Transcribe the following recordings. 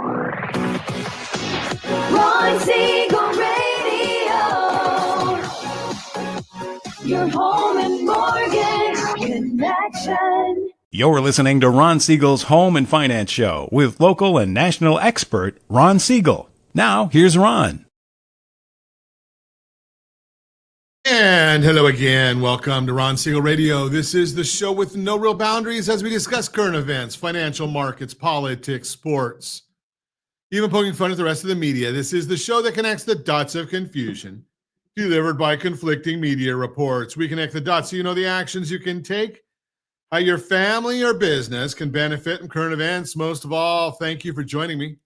Ron Siegel Radio, your home and mortgage connection. You're listening to Ron Siegel's Home and Finance Show with local and national expert Ron Siegel. Now, here's Ron. And hello again. Welcome to Ron Siegel Radio. This is the show with no real boundaries as we discuss current events, financial markets, politics, sports, even poking fun at the rest of the media. This is the show that connects the dots of confusion delivered by conflicting media reports. We connect the dots so you know the actions you can take, how your family or business can benefit from current events. Most of all, thank you for joining me.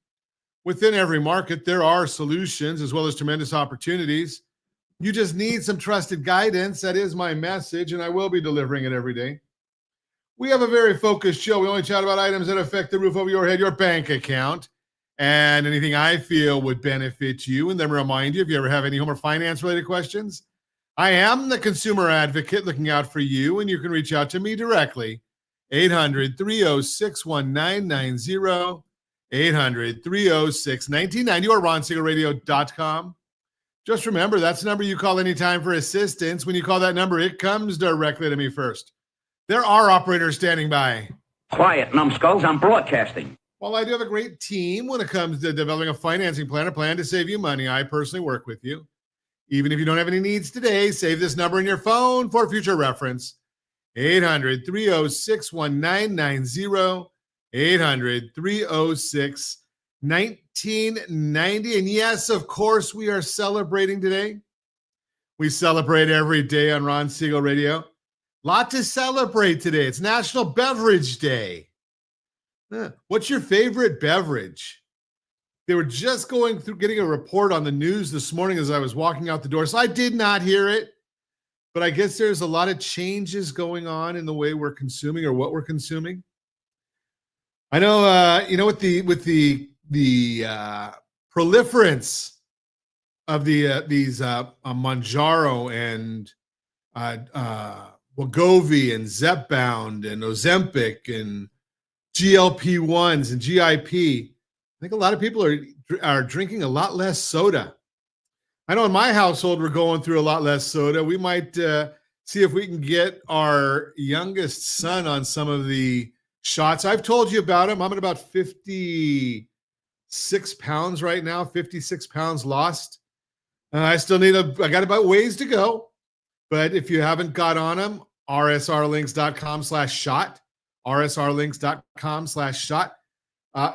Within every market, there are solutions as well as tremendous opportunities. You just need some trusted guidance. That is my message, and I will be delivering it every day. We have a very focused show. We only chat about items that affect the roof over your head, your bank account, and anything I feel would benefit you. And then remind you, if you ever have any home or finance-related questions, I am the consumer advocate looking out for you, and you can reach out to me directly, 800-306-1990, 800-306-1990, or ronsiegelradio.com. Just remember, that's the number you call anytime for assistance. When you call that number, it comes directly to me first. There are operators standing by. Quiet, numbskulls, I'm broadcasting. While I do have a great team when it comes to developing a financing plan, a plan to save you money, I personally work with you. Even if you don't have any needs today, save this number in your phone for future reference. 800-306-1990, 800-306-1990. And yes, of course, we are celebrating today. We celebrate every day on Ron Siegel Radio. Lot to celebrate today. It's National Beverage Day. What's your favorite beverage? They were just going through getting a report on the news this morning as I was walking out the door. So I did not hear it, but I guess there's a lot of changes going on in the way we're consuming or what we're consuming. I know, with the proliferance of these Mounjaro and Wegovy and Zepbound and Ozempic and GLP-1s and GIP. I think a lot of people are drinking a lot less soda. I know in my household, we're going through a lot less soda. We might see if we can get our youngest son on some of the shots. I've told you about him. I'm at about 56 pounds right now, 56 pounds lost. I still I got about ways to go. But if you haven't got on them, rsrlinks.com/shot, rsrlinks.com/shot.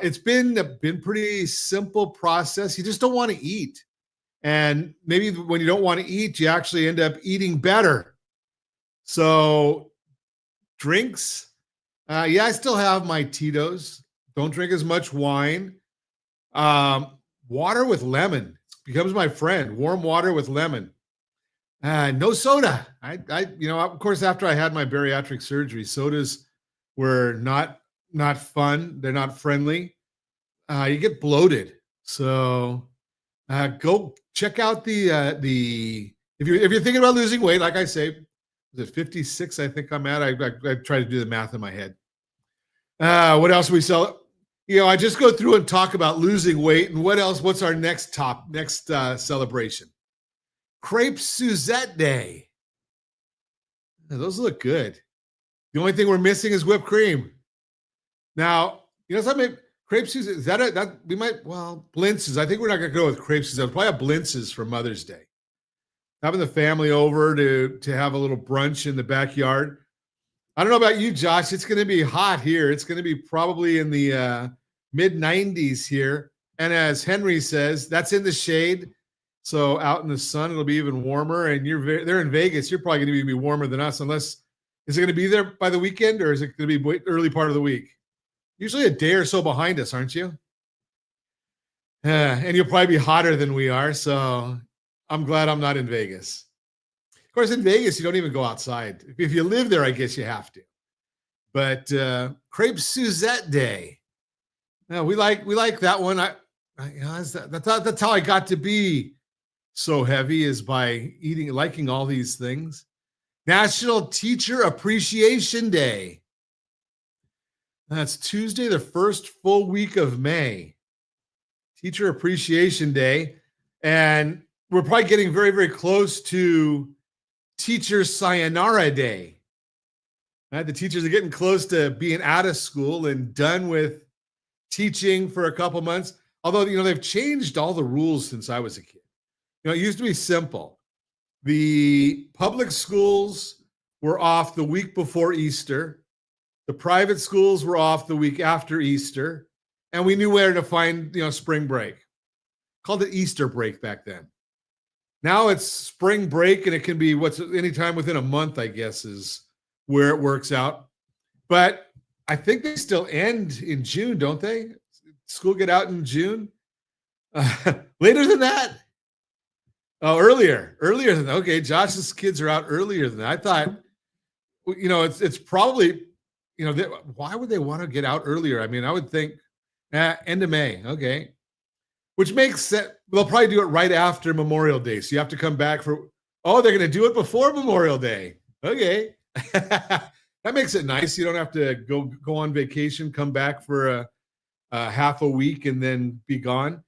It's been a pretty simple process. You just don't want to eat. And maybe when you don't want to eat, you actually end up eating better. So drinks, I still have my Tito's. Don't drink as much wine. Water with lemon becomes my friend. Warm water with lemon. No soda. Of course, after I had my bariatric surgery, sodas were not fun. They're not friendly. You get bloated. So go check out if you're thinking about losing weight, like I say, is it 56? I think I'm at. I try to do the math in my head. What else we sell? I just go through and talk about losing weight and what else. What's our next celebration? Crepe Suzette Day. Those look good. The only thing we're missing is whipped cream. Now, something, crepe Suzette, is that we might, blintzes. I think we're not going to go with crepe Suzette. We'll probably have blintzes for Mother's Day. Having the family over to have a little brunch in the backyard. I don't know about you, Josh. It's going to be hot here. It's going to be probably in the mid-90s here. And as Henry says, that's in the shade. So out in the sun, it'll be even warmer. And they're in Vegas. You're probably going to be warmer than us, unless, is it going to be there by the weekend, or is it going to be early part of the week? Usually a day or so behind us, aren't you? And you'll probably be hotter than we are. So I'm glad I'm not in Vegas. Of course, in Vegas, you don't even go outside. If you live there, I guess you have to. But Crepe Suzette Day. We like that one. That's how I got to be so heavy, is by liking all these things. National Teacher Appreciation Day. That's Tuesday, the first full week of May. Teacher Appreciation Day. And we're probably getting very, very close to Teacher Sayonara Day. Right? The teachers are getting close to being out of school and done with teaching for a couple months. Although, they've changed all the rules since I was a kid. It used to be simple. The public schools were off the week before Easter. The private schools were off the week after Easter. And we knew where to find, spring break. Called it Easter break back then. Now it's spring break, and it can be anytime within a month, I guess, is where it works out. But I think they still end in June, don't they? School get out in June? Later than that? Oh, earlier than that. Okay, Josh's kids are out earlier than that. I thought, it's probably, why would they want to get out earlier? I mean, I would think end of May. Okay. Which makes sense. They'll probably do it right after Memorial Day. So you have to come back they're going to do it before Memorial Day. Okay. That makes it nice. You don't have to go on vacation, come back for a half a week and then be gone.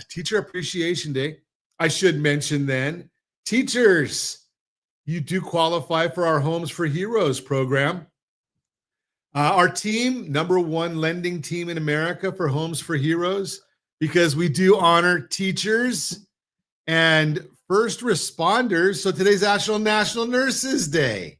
Teacher Appreciation Day. I should mention then, teachers, you do qualify for our Homes for Heroes program. Our team, #1 lending team in America for Homes for Heroes, because we do honor teachers and first responders. So today's National Nurses Day.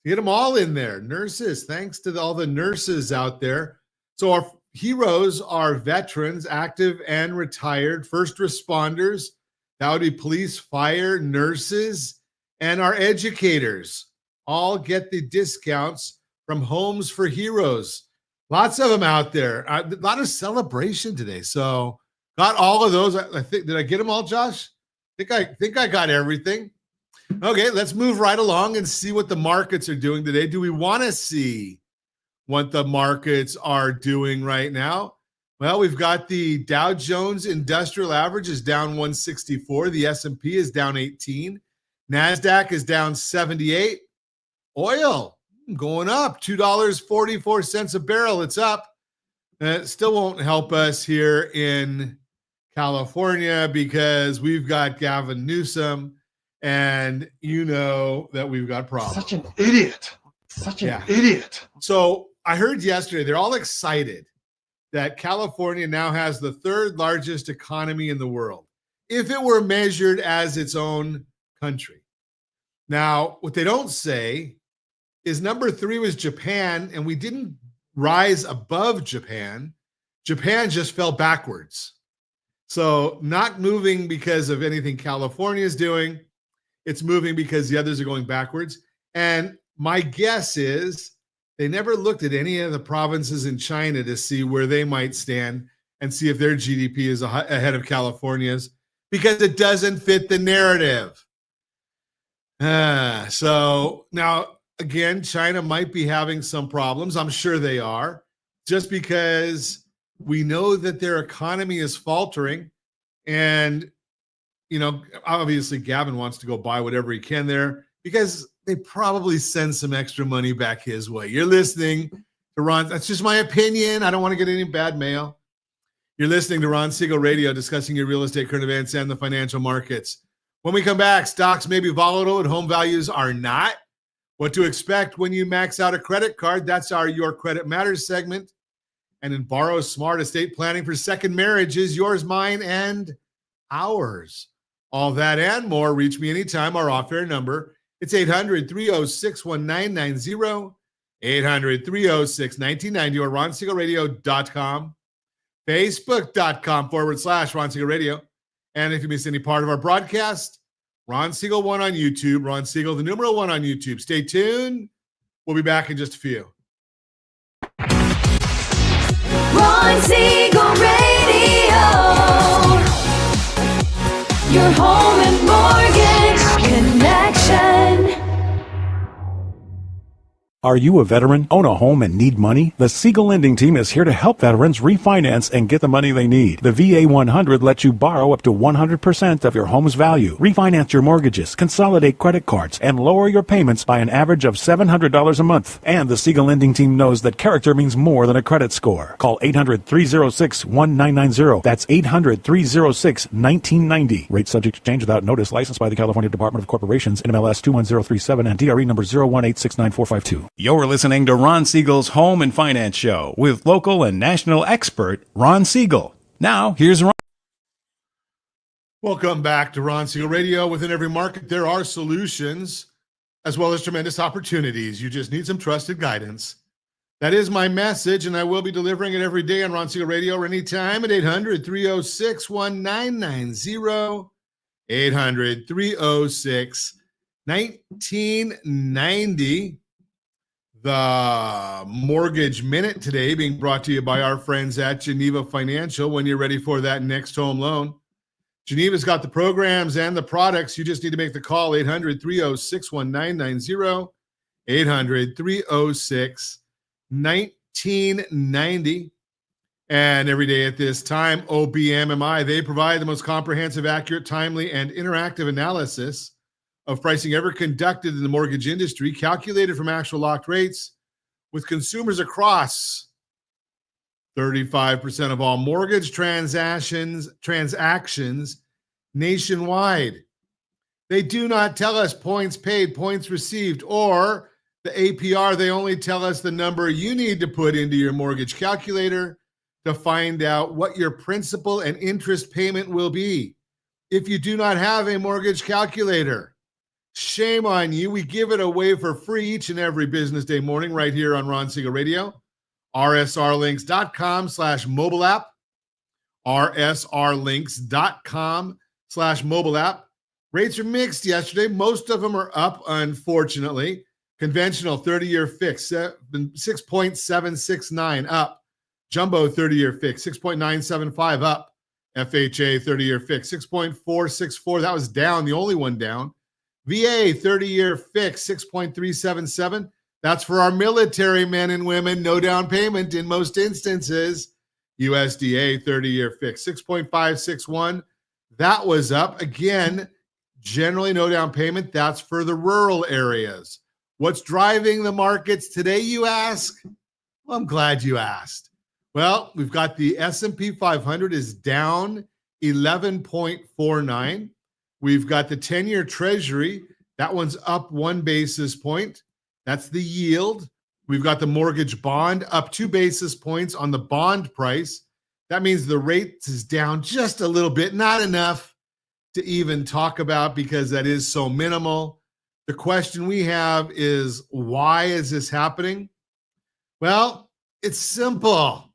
Get them all in there. Nurses, thanks to all the nurses out there. So our heroes are veterans, active and retired, first responders. That would be police, fire, nurses, and our educators all get the discounts from Homes for Heroes. Lots of them out there. A lot of celebration today. So got all of those. I think, did I get them all, Josh? I think I got everything. Okay, let's move right along and see what the markets are doing today. Do we want to see what the markets are doing right now? Well, we've got the Dow Jones Industrial Average is down 164. The S&P is down 18. NASDAQ is down 78. Oil going up, $2.44 a barrel. It's up. It still won't help us here in California because we've got Gavin Newsom, and that we've got problems. Such an idiot. Such an idiot. So I heard yesterday, they're all excited that California now has the third largest economy in the world, if it were measured as its own country. Now, what they don't say is #3 was Japan, and we didn't rise above Japan. Japan just fell backwards. So not moving because of anything California is doing. It's moving because the others are going backwards. And my guess is they never looked at any of the provinces in China to see where they might stand and see if their GDP is ahead of California's, because it doesn't fit the narrative. So now, again, China might be having some problems. I'm sure they are, just because we know that their economy is faltering. And, obviously Gavin wants to go buy whatever he can there because they probably send some extra money back his way. You're listening to Ron. That's just my opinion. I don't want to get any bad mail. You're listening to Ron Siegel Radio, discussing your real estate, current events, and the financial markets. When we come back, stocks may be volatile and home values are not. What to expect when you max out a credit card. That's our Your Credit Matters segment. And in Borrow Smart Estate Planning for Second Marriages, yours, mine, and ours. All that and more. Reach me anytime. Our off-air number, it's 800-306-1990, 800-306-1990, or RonSiegelRadio.com, Facebook.com/Ron Siegel Radio. And if you miss any part of our broadcast, Ron Siegel 1 on YouTube, Ron Siegel, the numeral 1 on YouTube. Stay tuned. We'll be back in just a few. Ron Siegel Radio. Your home and mortgage connection. Are you a veteran, own a home, and need money? The Siegel lending team is here to help veterans refinance and get the money they need. The VA 100 lets you borrow up to 100% of your home's value, refinance your mortgages, consolidate credit cards, and lower your payments by an average of $700 a month. And the Siegel lending team knows that character means more than a credit score. Call 800-306-1990. That's 800-306-1990. Rate subject to change without notice. Licensed by the California Department of Corporations, NMLS 21037, and DRE number 018694452. You're listening to Ron Siegel's Home and Finance Show with local and national expert Ron Siegel. Now, here's Ron. Welcome back to Ron Siegel Radio. Within every market, there are solutions as well as tremendous opportunities. You just need some trusted guidance. That is my message, and I will be delivering it every day on Ron Siegel Radio or anytime at 800-306-1990. 800-306-1990. The Mortgage Minute today being brought to you by our friends at Geneva Financial. When you're ready for that next home loan, Geneva's got the programs and the products. You just need to make the call, 800-306-1990, 800-306-1990. And every day at this time, OBMMI, they provide the most comprehensive, accurate, timely, and interactive analysis of pricing ever conducted in the mortgage industry, calculated from actual locked rates, with consumers across 35% of all mortgage transactions nationwide. They do not tell us points paid, points received, or the APR. They only tell us the number you need to put into your mortgage calculator to find out what your principal and interest payment will be. If you do not have a mortgage calculator, shame on you. We give it away for free each and every business day morning right here on Ron Siegel Radio. rsrlinks.com/mobile app. rsrlinks.com/mobile app. Rates are mixed yesterday. Most of them are up, unfortunately. Conventional 30-year fix, 6.769 up. Jumbo 30-year fix, 6.975 up. FHA 30-year fix, 6.464. That was down, the only one down. VA 30-year fix, 6.377. That's for our military men and women. No down payment in most instances. USDA 30-year fix, 6.561. That was up. Again, generally no down payment. That's for the rural areas. What's driving the markets today, you ask? Well, I'm glad you asked. Well, we've got the S&P 500 is down 11.49. We've got the 10-year Treasury. That one's up 1 basis point. That's the yield. We've got the mortgage bond up 2 basis points on the bond price. That means the rate is down just a little bit, not enough to even talk about because that is so minimal. The question we have is, why is this happening? Well, it's simple.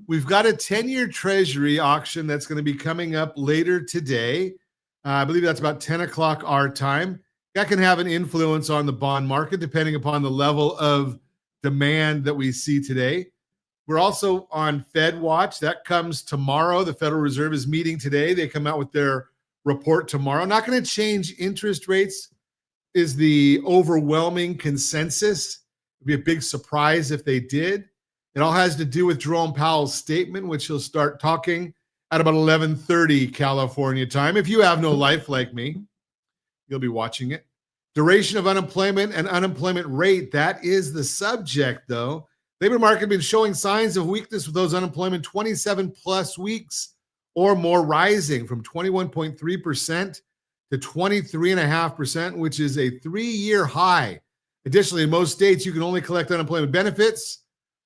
We've got a 10-year Treasury auction that's going to be coming up later today. I believe that's about 10 o'clock our time. That can have an influence on the bond market depending upon the level of demand that we see today. We're also on Fed Watch. That comes tomorrow. The Federal Reserve is meeting today. They come out with their report tomorrow. Not going to change interest rates is the overwhelming consensus. It'd be a big surprise if they did. It all has to do with Jerome Powell's statement, which he'll start talking at about 11:30 California time. If you have no life like me, you'll be watching it. Duration of unemployment and unemployment rate, that is the subject, though. Labor market has been showing signs of weakness with those unemployment 27 plus weeks or more rising from 21.3% to 23.5%, which is a 3-year high. Additionally, in most states, you can only collect unemployment benefits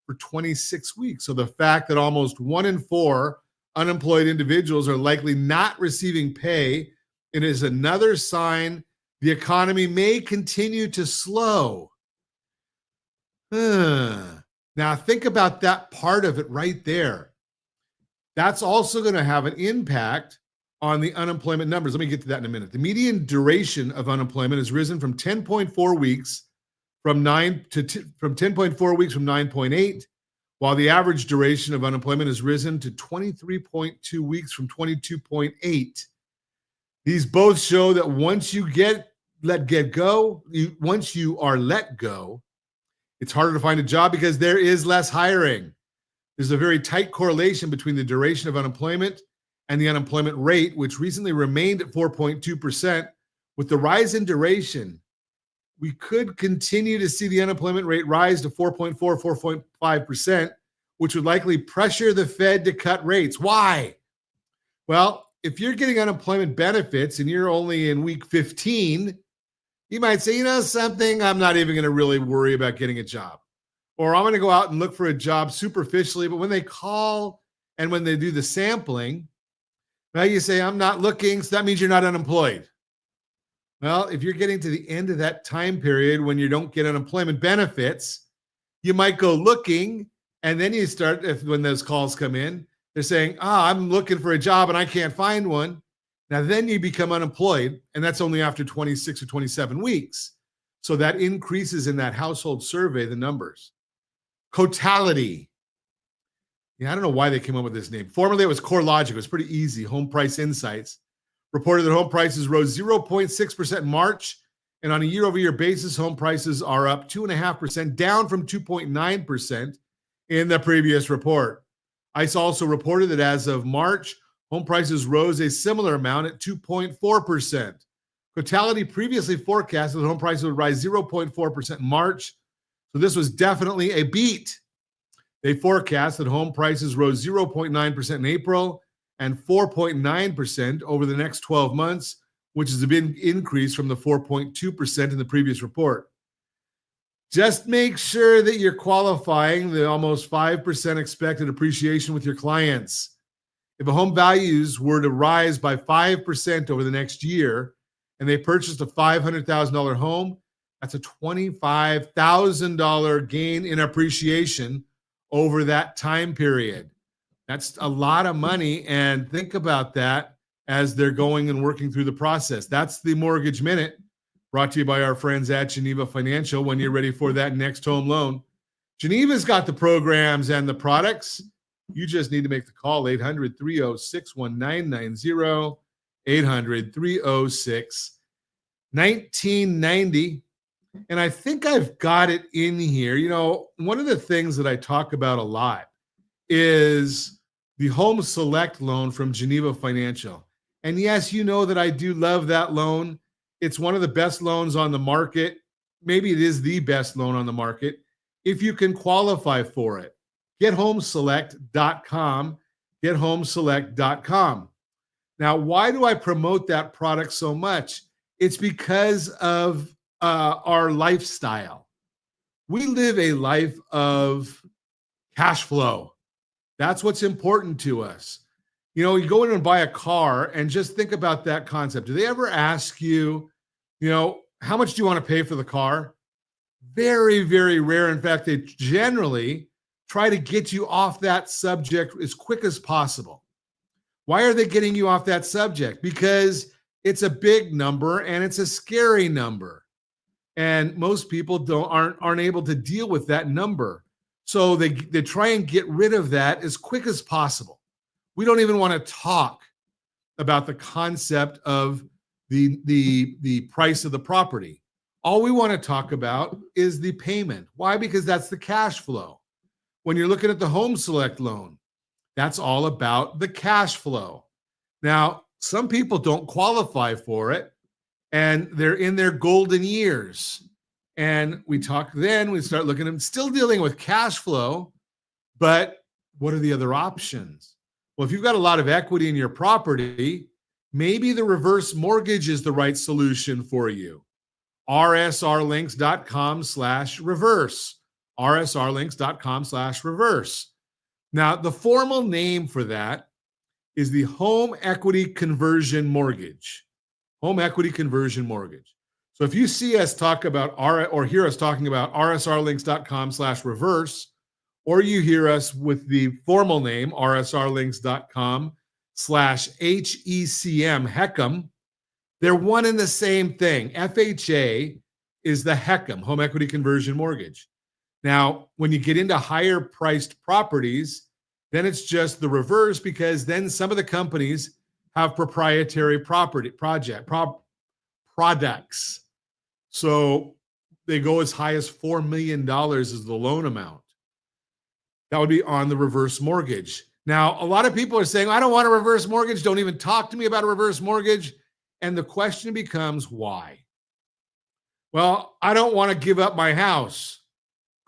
for 26 weeks. So the fact that almost 1 in 4 unemployed individuals are likely not receiving pay, it is another sign the economy may continue to slow. Now think about that part of it right there. That's also going to have an impact on the unemployment numbers. Let me get to that in a minute. The median duration of unemployment has risen from 10.4 weeks from 10.4 weeks from 9.8, while the average duration of unemployment has risen to 23.2 weeks from 22.8. These both show that once you are let go, It's harder to find a job because there is less hiring. There's a very tight correlation between the duration of unemployment and the unemployment rate, which recently remained at 4.2%. With the rise in duration, we could continue to see the unemployment rate rise to 4.4, 4.5%, which would likely pressure the Fed to cut rates. Why? Well, if you're getting unemployment benefits and you're only in week 15, you might say, you know something, I'm not even going to really worry about getting a job. Or I'm going to go out and look for a job superficially. But when they call and when they do the sampling, now you say, I'm not looking. So that means you're not unemployed. Well, if you're getting to the end of that time period when you don't get unemployment benefits, you might go looking. And then you start, when those calls come in, they're saying, I'm looking for a job and I can't find one. Now, then you become unemployed, and that's only after 26 or 27 weeks. So that increases in that household survey, the numbers. Cotality. Yeah, I don't know why they came up with this name. Formerly, it was CoreLogic. It was pretty easy. Home Price Insights reported that home prices rose 0.6% in March. And on a year-over-year basis, home prices are up 2.5%, down from 2.9% in the previous report. ICE also reported that as of March, home prices rose a similar amount at 2.4%. Cotality previously forecasted that home prices would rise 0.4% in March, so this was definitely a beat. They forecast that home prices rose 0.9% in April and 4.9% over the next 12 months, which is a big increase from the 4.2% in the previous report. Just make sure that you're qualifying the almost 5% expected appreciation with your clients. If a home values were to rise by 5% over the next year and they purchased a $500,000 home, that's a $25,000 gain in appreciation over that time period. That's a lot of money, and think about that as they're going and working through the process. That's the Mortgage Minute, brought to you by our friends at Geneva Financial when you're ready for that next home loan. Geneva's got the programs and the products. You just need to make the call, 800-306-1990, 800-306-1990. And I think I've got it in here. You know, one of the things that I talk about a lot is the Home Select loan from Geneva Financial. And yes, you know that I do love that loan. It's one of the best loans on the market. Maybe it is the best loan on the market if you can qualify for it. GetHomeselect.com, GetHomeselect.com. Now, why do I promote that product so much? It's because of our lifestyle. We live a life of cash flow. That's what's important to us. You know, you go in and buy a car and just think about that concept. Do they ever ask you, you know, how much do you want to pay for the car? Very, very rare. In fact, they generally try to get you off that subject as quick as possible. Why are they getting you off that subject? Because it's a big number and it's a scary number. And most people aren't able to deal with that number. So they try and get rid of that as quick as possible. We don't even want to talk about the concept of the price of the property. All we want to talk about is the payment. Why? Because that's the cash flow. When you're looking at the Home Select loan, that's all about the cash flow. Now, some people don't qualify for it, and they're in their golden years. And we start looking at them still dealing with cash flow, but what are the other options? Well, if you've got a lot of equity in your property, maybe the reverse mortgage is the right solution for you. rsrlinks.com/reverse. rsrlinks.com/reverse. Now, the formal name for that is the Home Equity Conversion Mortgage. Home Equity Conversion Mortgage. So if you see us talk about or hear us talking about rsrlinks.com/reverse, or you hear us with the formal name rsrlinks.com/HECM, HECM, they're one and the same thing. FHA is the HECM, Home Equity Conversion Mortgage. Now, when you get into higher priced properties, then it's just the reverse, because then some of the companies have proprietary products. So they go as high as $4 million as the loan amount. That would be on the reverse mortgage. Now, a lot of people are saying, I don't want a reverse mortgage. Don't even talk to me about a reverse mortgage. And the question becomes, why? Well, I don't want to give up my house.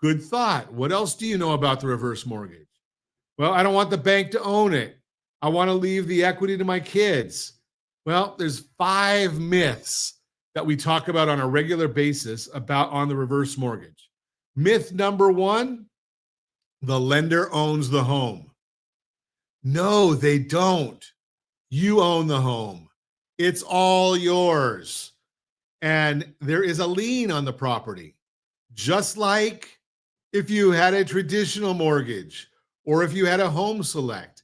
Good thought. What else do you know about the reverse mortgage? Well, I don't want the bank to own it. I want to leave the equity to my kids. Well, there's 5 myths that we talk about on a regular basis about on the reverse mortgage. Myth number 1, the lender owns the home. No, they don't. You own the home. It's all yours. And there is a lien on the property. Just like if you had a traditional mortgage or if you had a home select,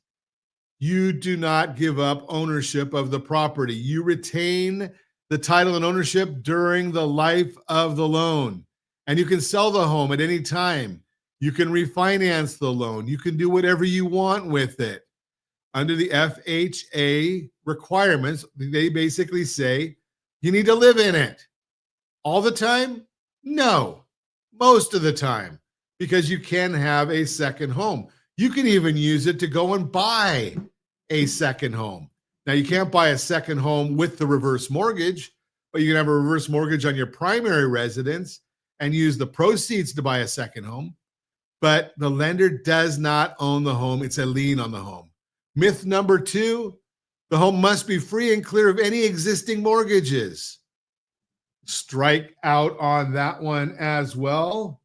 you do not give up ownership of the property. You retain the title and ownership during the life of the loan. And you can sell the home at any time. You can refinance the loan. You can do whatever you want with it. Under the FHA requirements, they basically say you need to live in it. All the time? No. Most of the time. Because you can have a second home. You can even use it to go and buy a second home. Now, you can't buy a second home with the reverse mortgage, but you can have a reverse mortgage on your primary residence and use the proceeds to buy a second home. But the lender does not own the home. It's a lien on the home. Myth number 2, the home must be free and clear of any existing mortgages. Strike out on that one as well.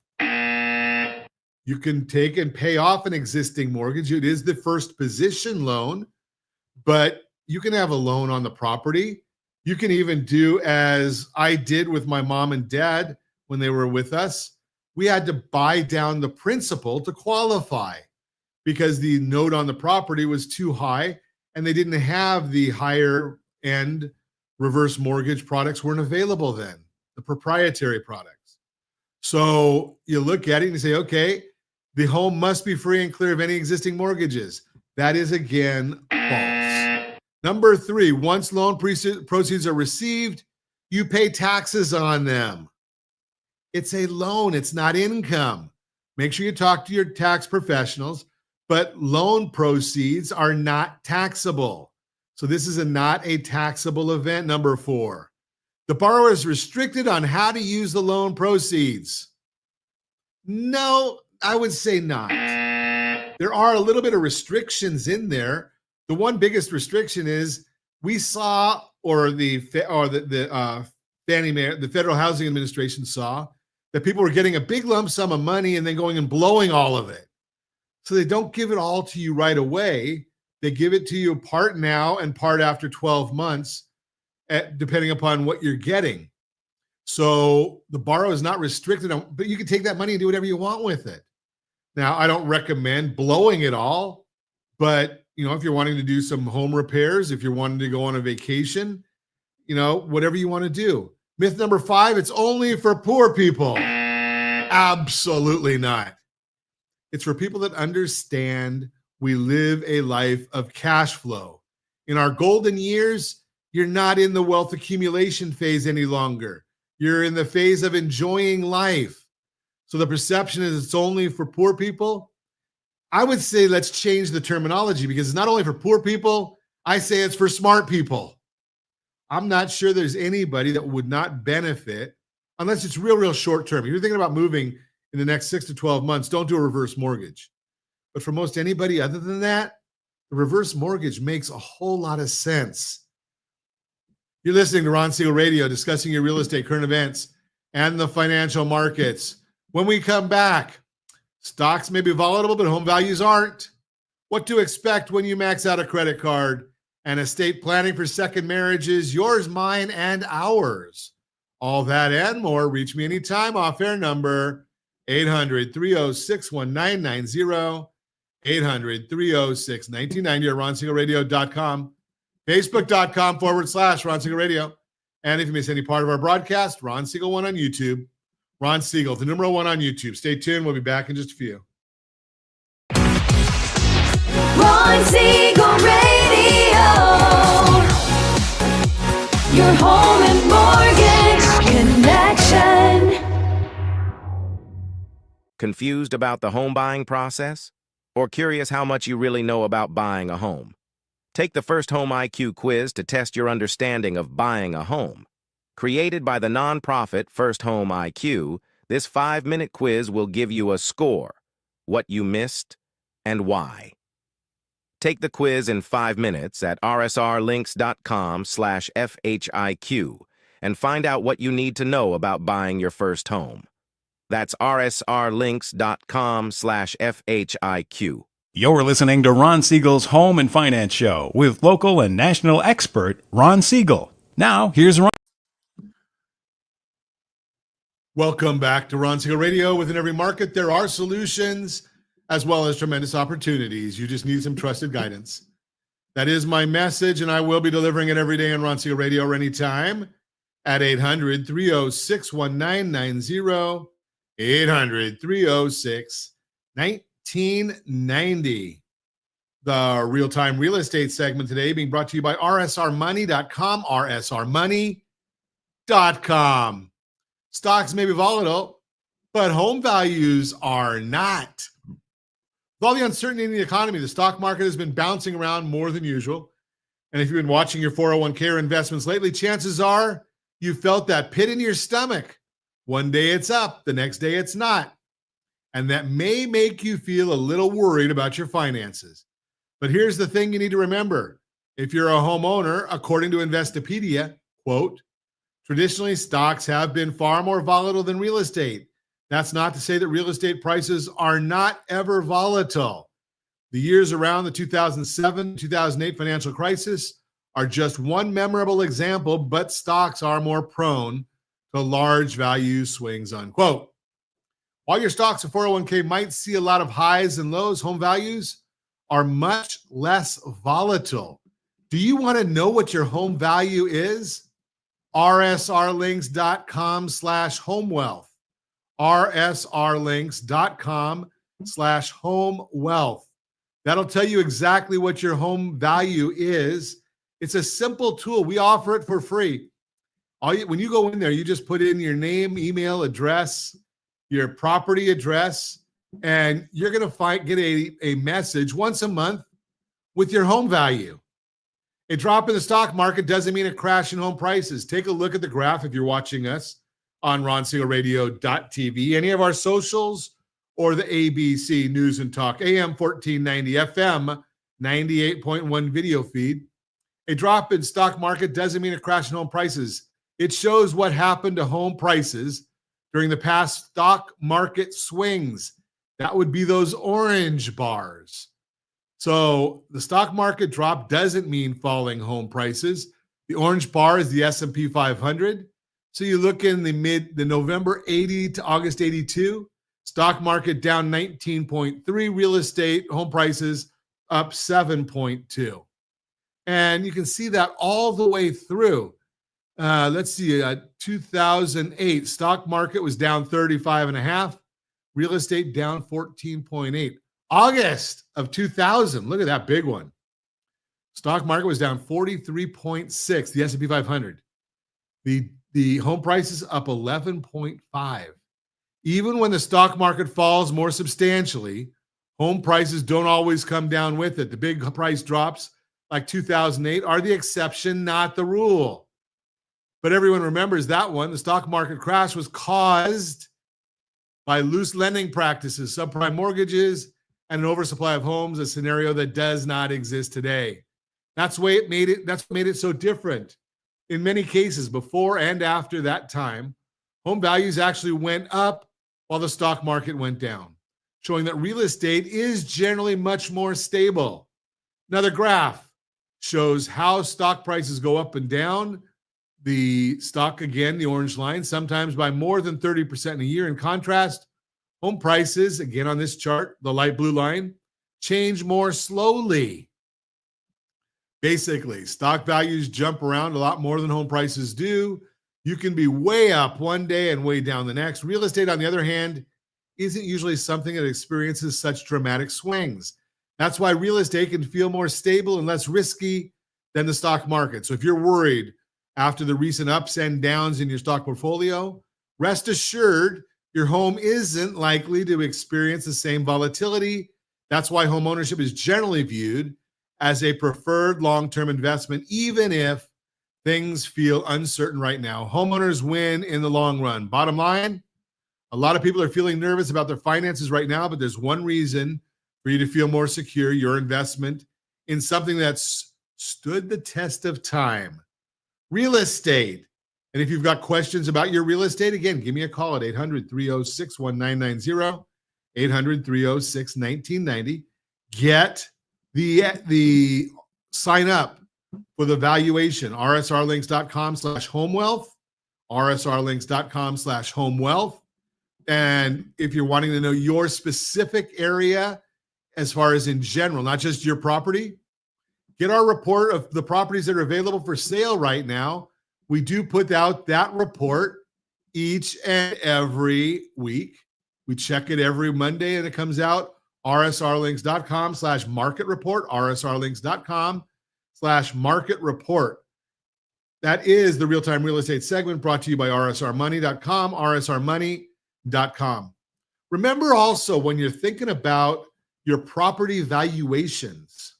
You can take and pay off an existing mortgage. It is the first position loan, but you can have a loan on the property. You can even do as I did with my mom and dad when they were with us. We had to buy down the principal to qualify because the note on the property was too high and they didn't have the higher end reverse mortgage products weren't available then, the proprietary products. So you look at it and you say, okay, the home must be free and clear of any existing mortgages. That is, again, false. Number 3, once loan proceeds are received, you pay taxes on them. It's a loan. It's not income. Make sure you talk to your tax professionals, but loan proceeds are not taxable. So this is not a taxable event. Number 4, the borrower is restricted on how to use the loan proceeds. No, I would say not. There are a little bit of restrictions in there. The one biggest restriction is we saw, or the Fannie Mae, the Federal Housing Administration saw that people were getting a big lump sum of money and then going and blowing all of it. So they don't give it all to you right away. They give it to you part now and part after 12 months, depending upon what you're getting. So the borrower is not restricted on, but you can take that money and do whatever you want with it. Now, I don't recommend blowing it all, but if you're wanting to do some home repairs, if you're wanting to go on a vacation, whatever you want to do. Myth number 5, it's only for poor people. Absolutely not. It's for people that understand we live a life of cash flow. In our golden years, you're not in the wealth accumulation phase any longer. You're in the phase of enjoying life. So the perception is it's only for poor people. I would say let's change the terminology because it's not only for poor people. I say it's for smart people. I'm not sure there's anybody that would not benefit unless it's real short term. If you're thinking about moving in the next 6 to 12 months, don't do a reverse mortgage. But for most anybody other than that, the reverse mortgage makes a whole lot of sense. You're listening to Ron Siegel Radio, discussing your real estate, current events, and the financial markets. When we come back, stocks may be volatile, but home values aren't. What to expect when you max out a credit card, and estate planning for second marriages, yours, mine, and ours. All that and more. Reach me anytime. Off-air number 800-306-1990, 800-306-1990, or RonSiegelRadio.com, Facebook.com/Ron Siegel Radio. And if you miss any part of our broadcast, Ron Siegel 1 on YouTube. Ron Siegel, the number 1 on YouTube. Stay tuned. We'll be back in just a few. Ron Siegel Radio. Your home and mortgage connection. Confused about the home buying process? Or curious how much you really know about buying a home? Take the First Home IQ quiz to test your understanding of buying a home. Created by the nonprofit First Home IQ, this 5-minute quiz will give you a score, what you missed, and why. Take the quiz in 5 minutes at rsrlinks.com/FHIQ and find out what you need to know about buying your first home. That's rsrlinks.com/FHIQ. You're listening to Ron Siegel's Home and Finance Show with local and national expert Ron Siegel. Now, here's Ron. Welcome back to Ron Siegel Radio. Within every market, there are solutions as well as tremendous opportunities. You just need some trusted guidance. That is my message, and I will be delivering it every day on Ron Siegel Radio or anytime at 800-306-1990, 800-306-1990. The real-time real estate segment today being brought to you by rsrmoney.com, rsrmoney.com. Stocks may be volatile, but home values are not. With all the uncertainty in the economy, the stock market has been bouncing around more than usual. And if you've been watching your 401k or investments lately, chances are you felt that pit in your stomach. One day it's up, the next day it's not. And that may make you feel a little worried about your finances. But here's the thing you need to remember. If you're a homeowner, according to Investopedia, quote, traditionally stocks have been far more volatile than real estate. That's not to say that real estate prices are not ever volatile. The years around the 2007-2008 financial crisis are just one memorable example, but stocks are more prone to large value swings, unquote. While your stocks and 401k might see a lot of highs and lows, home values are much less volatile. Do you want to know what your home value is? rsrlinks.com/homewealth. rsrlinks.com/homewealth. That'll tell you exactly what your home value is. It's a simple tool. We offer it for free. When you go in there, you just put in your name, email address, your property address, and you're going to get a message once a month with your home value. A drop in the stock market doesn't mean a crash in home prices. Take a look at the graph if you're watching us on RonSiegelRadio.tv, any of our socials, or the ABC News and Talk, AM 1490, FM 98.1 video feed. A drop in stock market doesn't mean a crash in home prices. It shows what happened to home prices during the past stock market swings. That would be those orange bars. So the stock market drop doesn't mean falling home prices. The orange bar is the S&P 500. So you look in the November 80 to August 82, stock market down 19.3, real estate, home prices up 7.2. And you can see that all the way through. Let's see, 2008, stock market was down 35.5, real estate down 14.8. August of 2000, look at that big one. Stock market was down 43.6, the S&P 500. The home prices up 11.5. Even when the stock market falls more substantially, home prices don't always come down with it. The big price drops like 2008 are the exception, not the rule. But everyone remembers that one. The stock market crash was caused by loose lending practices, subprime mortgages, and an oversupply of homes, a scenario that does not exist today. That's what made it so different. In many cases, before and after that time, home values actually went up while the stock market went down, showing that real estate is generally much more stable. Another graph shows how stock prices go up and down. The stock, again, the orange line, sometimes by more than 30% in a year. In contrast, home prices, again on this chart, the light blue line, change more slowly. Basically, stock values jump around a lot more than home prices do. You can be way up one day and way down the next. Real estate, on the other hand, isn't usually something that experiences such dramatic swings. That's why real estate can feel more stable and less risky than the stock market. So if you're worried after the recent ups and downs in your stock portfolio, rest assured your home isn't likely to experience the same volatility. That's why home ownership is generally viewed as a preferred long-term investment, even if things feel uncertain right now. Homeowners win in the long run. Bottom line, a lot of people are feeling nervous about their finances right now, but there's one reason for you to feel more secure: your investment in something that's stood the test of time. Real estate. And if you've got questions about your real estate, again, give me a call at 800-306-1990, 800-306-1990. Get the sign up for the valuation, rsrlinks.com/homewealth, rsrlinks.com/homewealth. And if you're wanting to know your specific area as far as in general, not just your property, get our report of the properties that are available for sale right now. We do put out that report each and every week. We check it every Monday and it comes out. rsrlinks.com/market report, rsrlinks.com/market report. That is the real-time real estate segment brought to you by rsrmoney.com, rsrmoney.com. Remember also, when you're thinking about your property valuations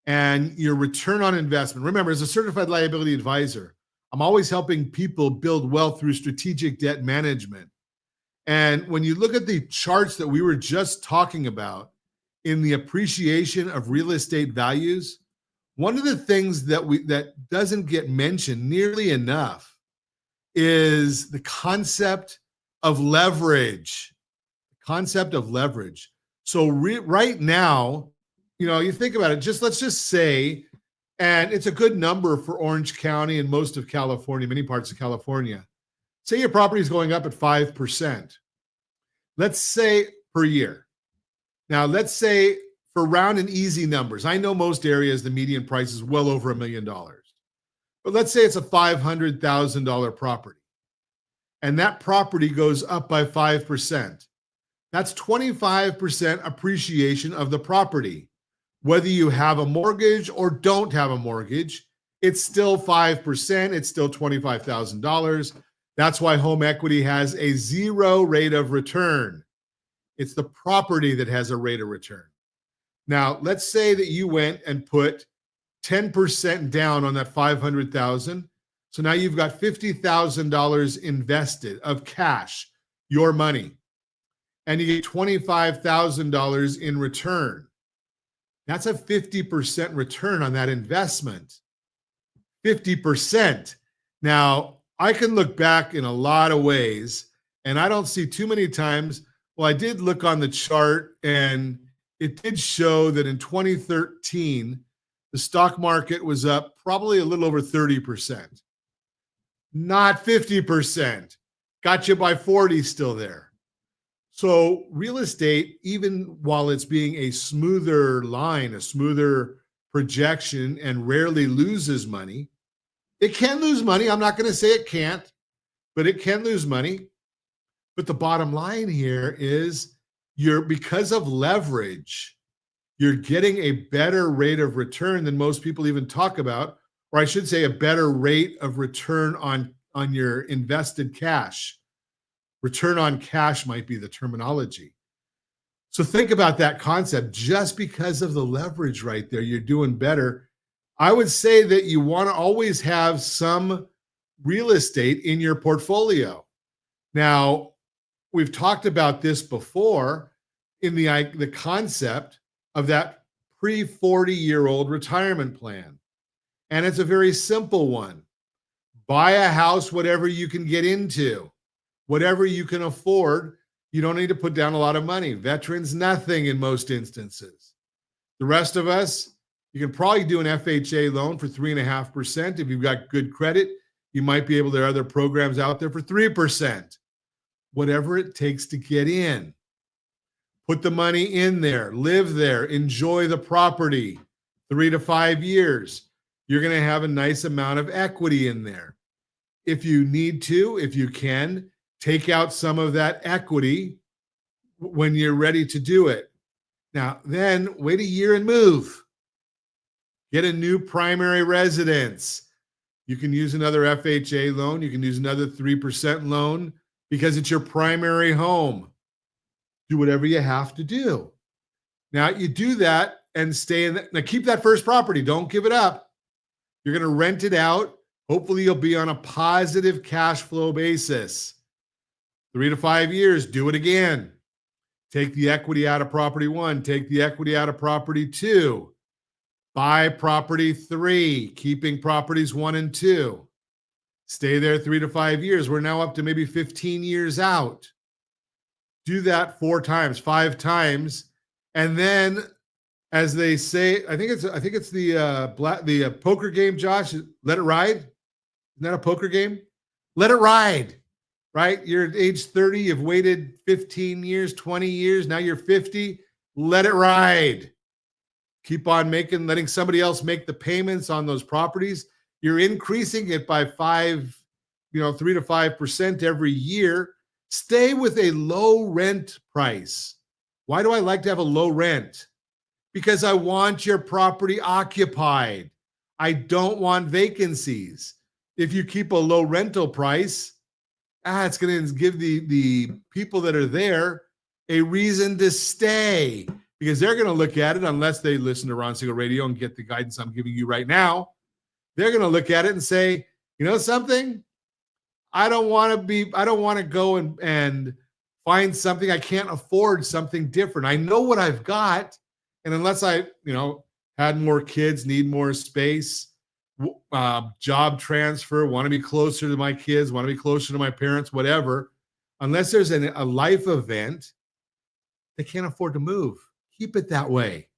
and your return on investment, remember, as a certified liability advisor, I'm always helping people build wealth through strategic debt management. And when you look at the charts that we were just talking about in the appreciation of real estate values, one of the things that doesn't get mentioned nearly enough is the concept of leverage. Concept of leverage. So right now, you think about it, let's just say, and it's a good number for Orange County and most of California, many parts of California. Say your property is going up at 5%. Let's say per year. Now, let's say for round and easy numbers, I know most areas the median price is well over $1 million. But let's say it's a $500,000 property. And that property goes up by 5%. That's 25% appreciation of the property. Whether you have a mortgage or don't have a mortgage, it's still 5%. It's still $25,000. That's why home equity has a 0 rate of return. It's the property that has a rate of return. Now, let's say that you went and put 10% down on that $500,000. So now you've got $50,000 invested of cash, your money, and you get $25,000 in return. That's a 50% return on that investment. 50%. Now, I can look back in a lot of ways, and I don't see too many times. Well, I did look on the chart, and it did show that in 2013, the stock market was up probably a little over 30%. Not 50%. Got you by 40 still there. So real estate, even while it's being a smoother line, a smoother projection, and rarely loses money, it can lose money. I'm not going to say it can't, but it can lose money. But the bottom line here is because of leverage, you're getting a better rate of return than most people even talk about, or I should say a better rate of return on your invested cash. Return on cash might be the terminology. So think about that concept. Just because of the leverage right there, you're doing better. I would say that you want to always have some real estate in your portfolio. Now, we've talked about this before in the concept of that pre-40-year-old retirement plan. And it's a very simple one. Buy a house, whatever you can get into, whatever you can afford. You don't need to put down a lot of money. Veterans, nothing in most instances. The rest of us, you can probably do an FHA loan for 3.5%. If you've got good credit, you might be able, there are other programs out there for 3%. Whatever it takes to get in. Put the money in there, live there, enjoy the property. 3 to 5 years, you're going to have a nice amount of equity in there. If you need to, if you can, take out some of that equity when you're ready to do it. Now, then wait a year and move. Get a new primary residence. You can use another FHA loan. You can use another 3% loan, because it's your primary home. Do whatever you have to do. Now you do that and stay in now keep that first property. Don't give it up. You're going to rent it out. Hopefully you'll be on a positive cash flow basis. 3 to 5 years, do it again. Take the equity out of property 1, take the equity out of property 2. Buy property 3, keeping properties 1 and 2. Stay there 3 to 5 years. We're now up to maybe 15 years out. Do that 4 times, 5 times, and then, as they say, I think it's the poker game, Josh. Let it ride. Isn't that a poker game? Let it ride. Right? You're at age 30. You've waited 15 years, 20 years. Now you're 50. Let it ride. Keep on letting somebody else make the payments on those properties. You're increasing it by 3 to 5% every year. Stay with a low rent price. Why do I like to have a low rent? Because I want your property occupied. I don't want vacancies. If you keep a low rental price, it's going to give the people that are there a reason to stay, because they're going to look at it, unless they listen to Ron Siegel Radio and get the guidance I'm giving you right now. They're going to look at it and say, you know something? I don't want to go and find something. I can't afford something different. I know what I've got. And unless I, had more kids, need more space, job transfer, want to be closer to my kids, want to be closer to my parents, whatever, unless there's a life event, they can't afford to move. Keep it that way.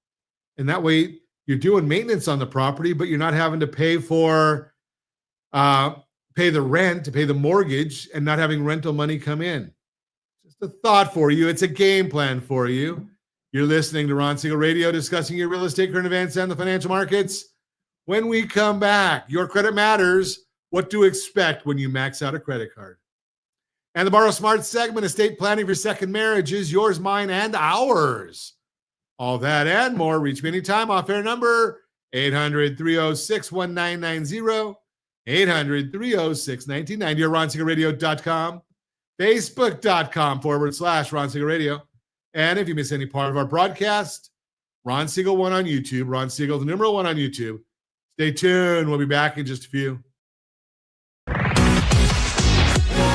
And that way you're doing maintenance on the property, but you're not having to pay the rent, to pay the mortgage, and not having rental money come in. Just a thought for you. It's a game plan for you. You're listening to Ron Siegel Radio, discussing your real estate, current events, and the financial markets. When we come back, your credit matters. What to expect when you max out a credit card. And the Borrow Smart segment, estate planning for second marriages, yours, mine, and ours. All that and more. Reach me anytime. Off-air number 800-306-1990. 800-306-1990 or RonSiegelRadio.com, Facebook.com/Ron Siegel Radio. And if you miss any part of our broadcast, Ron Siegel 1 on YouTube, Ron Siegel, the numeral 1 on YouTube. Stay tuned. We'll be back in just a few.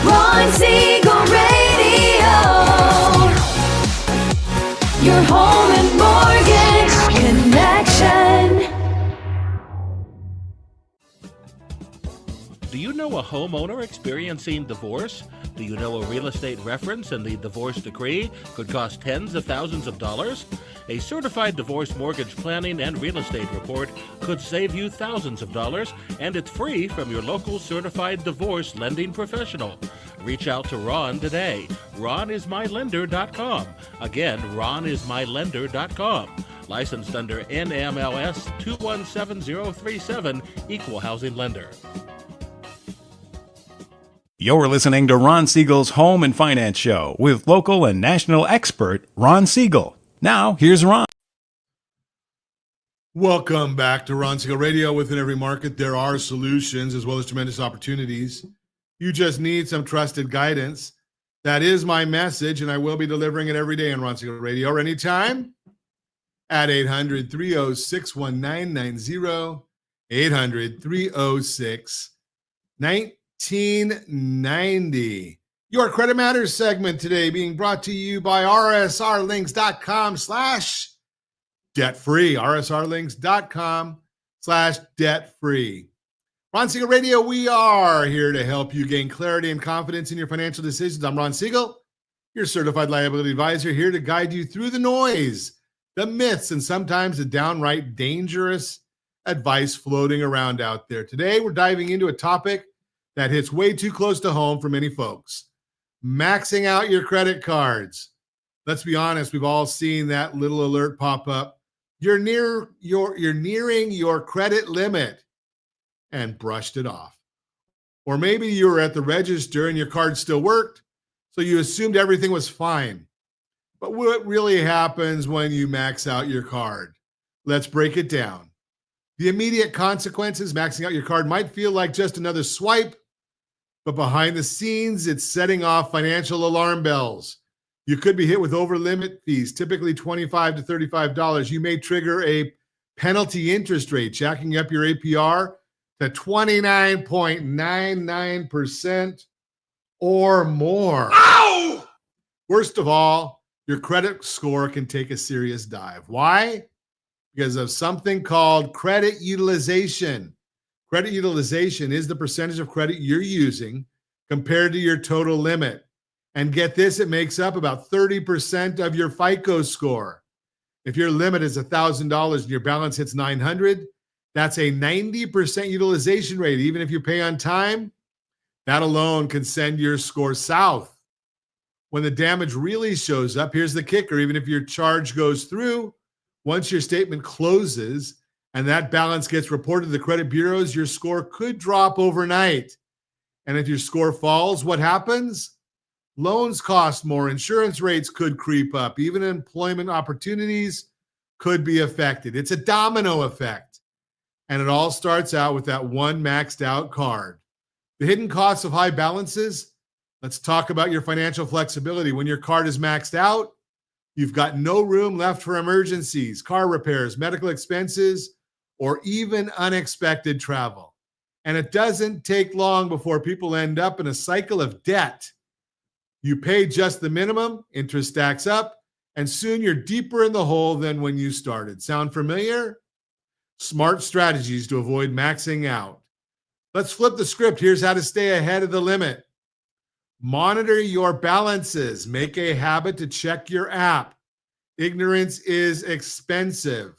Ron Siegel Radio. Your home and mortgage connection. Do you know a homeowner experiencing divorce? Do you know a real estate reference and the divorce decree could cost tens of thousands of dollars? A certified divorce mortgage planning and real estate report could save you thousands of dollars, and it's free from your local certified divorce lending professional. Reach out to Ron today. RonIsMyLender.com. Again, RonIsMyLender.com. Licensed under NMLS 217037, Equal Housing Lender. You're listening to Ron Siegel's Home and Finance Show with local and national expert Ron Siegel. Now, here's Ron. Welcome back to Ron Siegel Radio. Within every market, there are solutions as well as tremendous opportunities. You just need some trusted guidance. That is my message, and I will be delivering it every day on Ron Siegel Radio or anytime at 800-306-1990, 800-306-1990. Your Credit Matters segment today being brought to you by rsrlinks.com/debt-free, rsrlinks.com/debt-free. Ron Siegel Radio, we are here to help you gain clarity and confidence in your financial decisions. I'm Ron Siegel, your Certified Liability Advisor, here to guide you through the noise, the myths, and sometimes the downright dangerous advice floating around out there. Today, we're diving into a topic that hits way too close to home for many folks. Maxing out your credit cards. Let's be honest, we've all seen that little alert pop up. You're nearing your credit limit and brushed it off. Or maybe you were at the register and your card still worked, so you assumed everything was fine. But what really happens when you max out your card? Let's break it down. The immediate consequences, maxing out your card might feel like just another swipe, but behind the scenes, it's setting off financial alarm bells. You could be hit with over limit fees, typically $25 to $35. You may trigger a penalty interest rate, jacking up your APR to 29.99% or more. Ow! Worst of all, your credit score can take a serious dive. Why? Because of something called credit utilization. Credit utilization is the percentage of credit you're using compared to your total limit. And get this, it makes up about 30% of your FICO score. If your limit is $1,000 and your balance hits $900, that's a 90% utilization rate. Even if you pay on time, that alone can send your score south. When the damage really shows up, here's the kicker. Even if your charge goes through, once your statement closes and that balance gets reported to the credit bureaus, your score could drop overnight. And if your score falls, what happens? Loans cost more, insurance rates could creep up, even employment opportunities could be affected. It's a domino effect. And it all starts out with that one maxed out card. The hidden costs of high balances. Let's talk about your financial flexibility. When your card is maxed out, you've got no room left for emergencies, car repairs, medical expenses, or even unexpected travel. And it doesn't take long before people end up in a cycle of debt. You pay just the minimum, interest stacks up, and soon you're deeper in the hole than when you started. Sound familiar? Smart strategies to avoid maxing out. Let's flip the script. Here's how to stay ahead of the limit. Monitor your balances. Make a habit to check your app. Ignorance is expensive.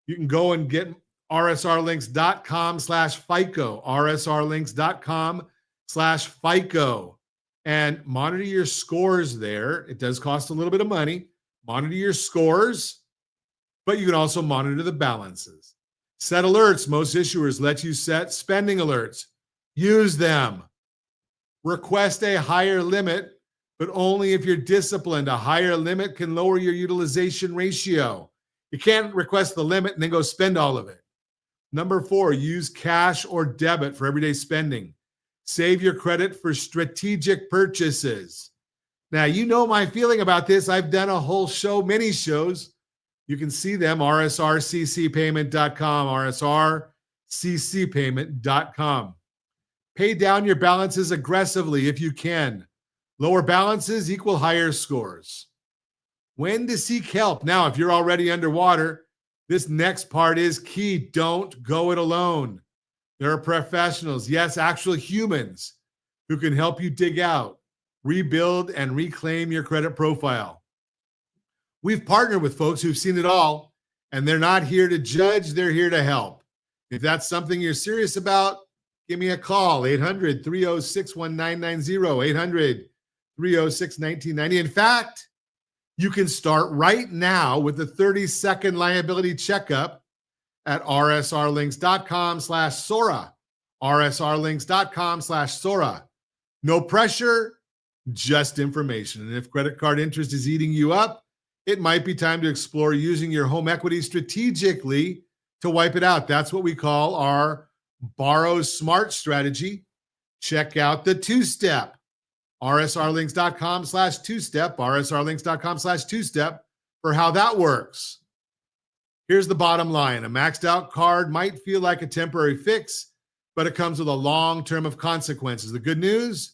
You can go and get rsrlinks.com/FICO, rsrlinks.com/FICO, and monitor your scores there. It does cost a little bit of money. Monitor your scores, but you can also monitor the balances. Set alerts. Most issuers let you set spending alerts. Use them. Request a higher limit, but only if you're disciplined. A higher limit can lower your utilization ratio. You can't request the limit and then go spend all of it. Number 4, use cash or debit for everyday spending. Save your credit for strategic purchases. Now, you know my feeling about this. I've done a whole show, many shows. You can see them, rsrccpayment.com, rsrccpayment.com. Pay down your balances aggressively if you can. Lower balances equal higher scores. When to seek help. Now, if you're already underwater, this next part is key. Don't go it alone. There are professionals, yes, actual humans, who can help you dig out, rebuild, and reclaim your credit profile. We've partnered with folks who've seen it all, and they're not here to judge, they're here to help. If that's something you're serious about, give me a call, 800-306-1990, 800-306-1990. In fact, you can start right now with a 30-second liability checkup at rsrlinks.com/Sora, rsrlinks.com/Sora. No pressure, just information. And if credit card interest is eating you up, it might be time to explore using your home equity strategically to wipe it out. That's what we call our borrow smart strategy. Check out the two-step. rsrlinks.com/two-step, rsrlinks.com/two-step for how that works. Here's the bottom line. A maxed out card might feel like a temporary fix, but it comes with a long term of consequences. The good news,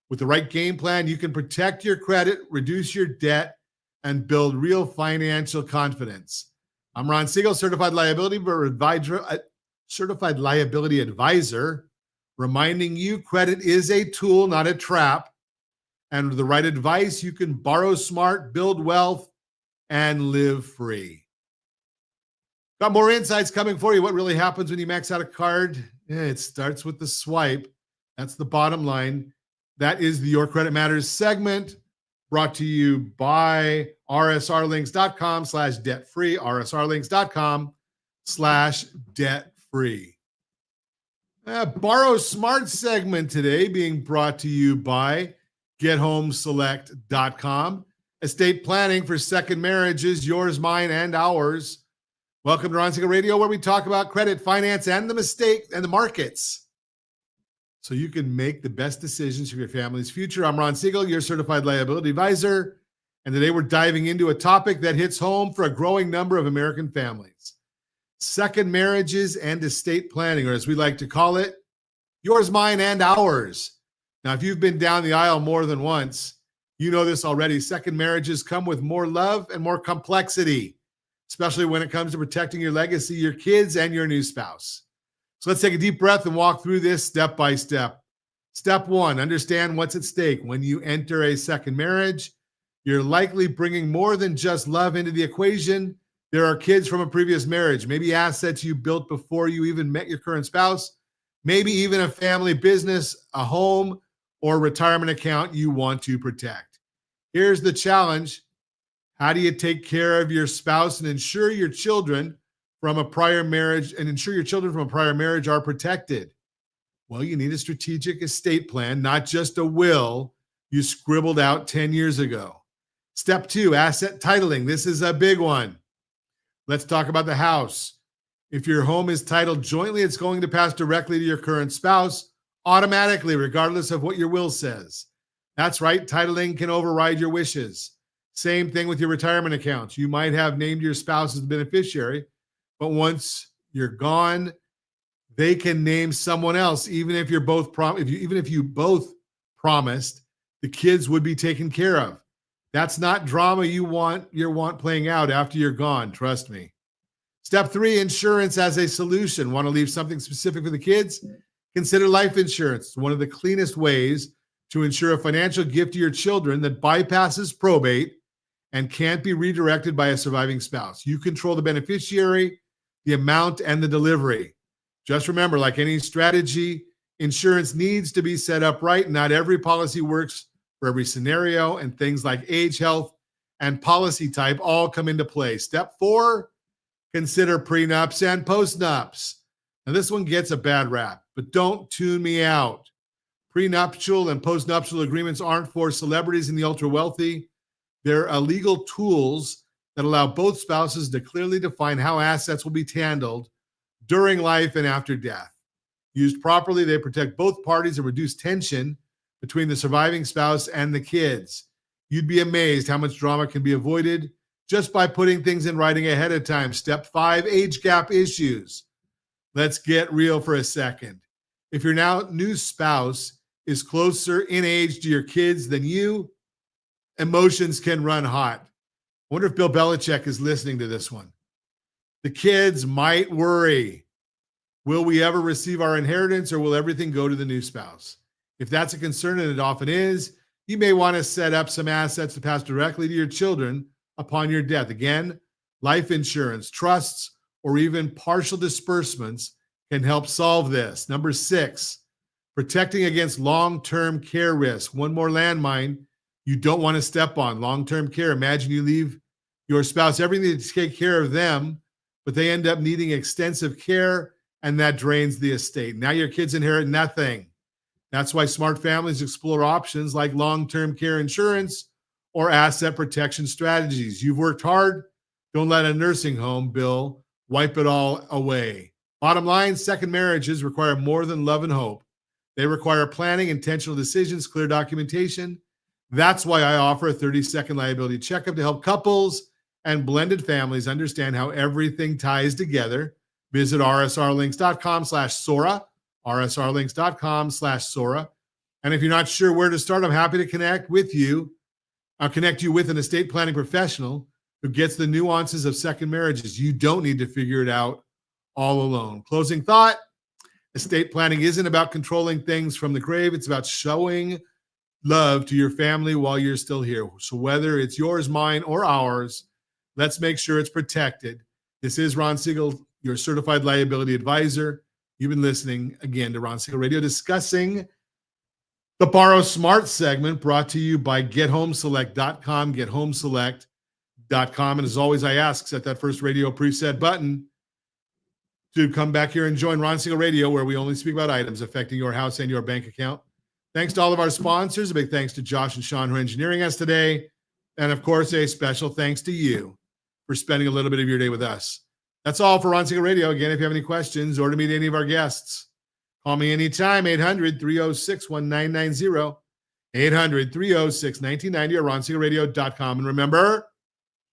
with the right game plan, you can protect your credit, reduce your debt, and build real financial confidence. I'm Ron Siegel, Certified Liability Advisor, reminding you credit is a tool, not a trap. And with the right advice, you can borrow smart, build wealth, and live free. Got more insights coming for you. What really happens when you max out a card? It starts with the swipe. That's the bottom line. That is the Your Credit Matters segment, brought to you by rsrlinks.com/debt-free, rsrlinks.com/debt-free. Borrow Smart segment today being brought to you by gethomeselect.com. Estate planning for second marriages, yours, mine, and ours. Welcome to Ron Siegel Radio, where we talk about credit, finance, and the markets. so you can make the best decisions for your family's future. I'm Ron Siegel, your certified liability advisor. And today we're diving into a topic that hits home for a growing number of American families: second marriages and estate planning, or as we like to call it, yours, mine, and ours. Now, if you've been down the aisle more than once, you know this already. Second marriages come with more love and more complexity, especially when it comes to protecting your legacy, your kids, and your new spouse. So let's take a deep breath and walk through this step by step. Step one, understand what's at stake. When you enter a second marriage, you're likely bringing more than just love into the equation. There are kids from a previous marriage, maybe assets you built before you even met your current spouse, maybe even a family business, a home, or retirement account you want to protect. Here's the challenge. How do you take care of your spouse and ensure your children from a prior marriage are protected? Well, you need a strategic estate plan, not just a will you scribbled out 10 years ago. Step two, asset titling. This is a big one. Let's talk about the house. If your home is titled jointly, it's going to pass directly to your current spouse automatically, regardless of what your will says. That's right. Titling can override your wishes. Same thing with your retirement accounts. You might have named your spouse as the beneficiary, but once you're gone, they can name someone else, even if you both promised the kids would be taken care of. That's not drama you want playing out after you're gone. Trust me. Step three, insurance as a solution. Want to leave something specific for the kids? Consider life insurance. It's one of the cleanest ways to ensure a financial gift to your children that bypasses probate and can't be redirected by a surviving spouse. You control the beneficiary, the amount, and the delivery. Just remember, like any strategy, insurance needs to be set up right. Not every policy works for every scenario, and things like age, health, and policy type all come into play. Step four, consider prenups and postnups. Now, this one gets a bad rap, but don't tune me out. Prenuptial and postnuptial agreements aren't for celebrities and the ultra wealthy. They're legal tools that allow both spouses to clearly define how assets will be handled during life and after death. Used properly, they protect both parties and reduce tension between the surviving spouse and the kids. You'd be amazed how much drama can be avoided just by putting things in writing ahead of time. Step five, age gap issues. Let's get real for a second. If your now new spouse is closer in age to your kids than you, emotions can run hot. I wonder if Bill Belichick is listening to this one. The kids might worry. Will we ever receive our inheritance, or will everything go to the new spouse? If that's a concern, and it often is, you may want to set up some assets to pass directly to your children upon your death. Again, life insurance, trusts, or even partial disbursements can help solve this. Number six, protecting against long-term care risk. One more landmine you don't want to step on: long-term care. Imagine you leave your spouse everything to take care of them, but they end up needing extensive care, and that drains the estate. Now your kids inherit nothing. That's why smart families explore options like long-term care insurance or asset protection strategies. You've worked hard. Don't let a nursing home bill wipe it all away. Bottom line, second marriages require more than love and hope. They require planning, intentional decisions, clear documentation. That's why I offer a 30-second liability checkup to help couples and blended families understand how everything ties together. Visit rsrlinks.com/Sora, rsrlinks.com/Sora. And if you're not sure where to start, I'm happy to connect you with an estate planning professional who gets the nuances of second marriages. You don't need to figure it out all alone. Closing thought, estate planning isn't about controlling things from the grave. It's about showing love to your family while you're still here. So whether it's yours, mine, or ours, let's make sure it's protected. This is Ron Siegel, your certified liability advisor. You've been listening again to Ron Siegel Radio, discussing the Borrow Smart segment, brought to you by GetHomeSelect.com, GetHomeSelect.com. And as always, I ask, set that first radio preset button to come back here and join Ron Siegel Radio, where we only speak about items affecting your house and your bank account. Thanks to all of our sponsors. A big thanks to Josh and Sean who are engineering us today. And of course, a special thanks to you for spending a little bit of your day with us. That's all for Ron Siegel Radio. Again, if you have any questions or to meet any of our guests, Call me anytime, 800-306-1990, 800-306-1990, or ronsiegelradio.com. And remember,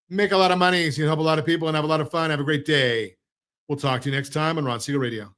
make a lot of money so you can help a lot of people and have a lot of fun. Have a great day. We'll talk to you next time on Ron Siegel Radio.